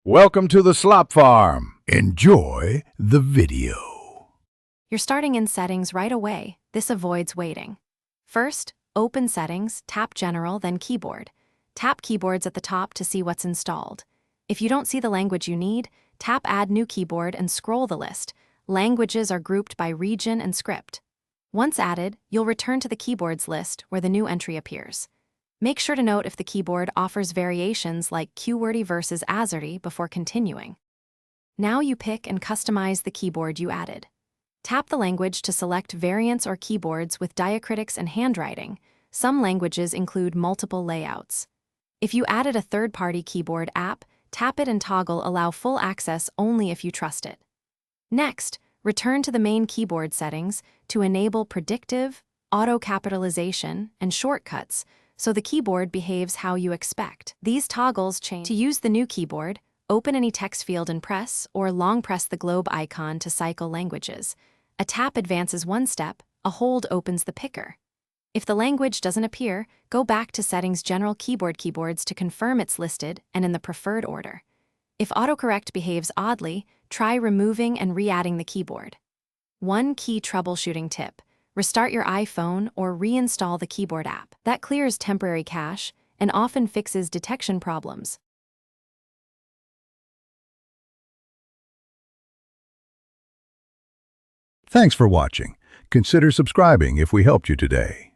Welcome to the Slop Farm. Enjoy the video. You're starting in Settings right away. This avoids waiting. First, open Settings, tap General, then Keyboard. Tap Keyboards at the top to see what's installed. If you don't see the language you need, tap Add New Keyboard and scroll the list. Languages are grouped by region and script. Once added, you'll return to the Keyboards list where the new entry appears. Make sure to note if the keyboard offers variations like QWERTY versus AZERTY before continuing. Now you pick and customize the keyboard you added. Tap the language to select variants or keyboards with diacritics and handwriting. Some languages include multiple layouts. If you added a third-party keyboard app, tap it and toggle Allow Full Access only if you trust it. Next, return to the main keyboard settings to enable predictive, auto-capitalization, and shortcuts so the keyboard behaves how you expect. These toggles change. To use the new keyboard, open any text field and press or long press the globe icon to cycle languages. A tap advances one step, a hold opens the picker. If the language doesn't appear, go back to Settings General Keyboards to confirm it's listed and in the preferred order. If autocorrect behaves oddly, try removing and re-adding the keyboard. One key troubleshooting tip: restart your iPhone or reinstall the keyboard app. That clears temporary cache and often fixes detection problems. Thanks for watching. Consider subscribing if we helped you today.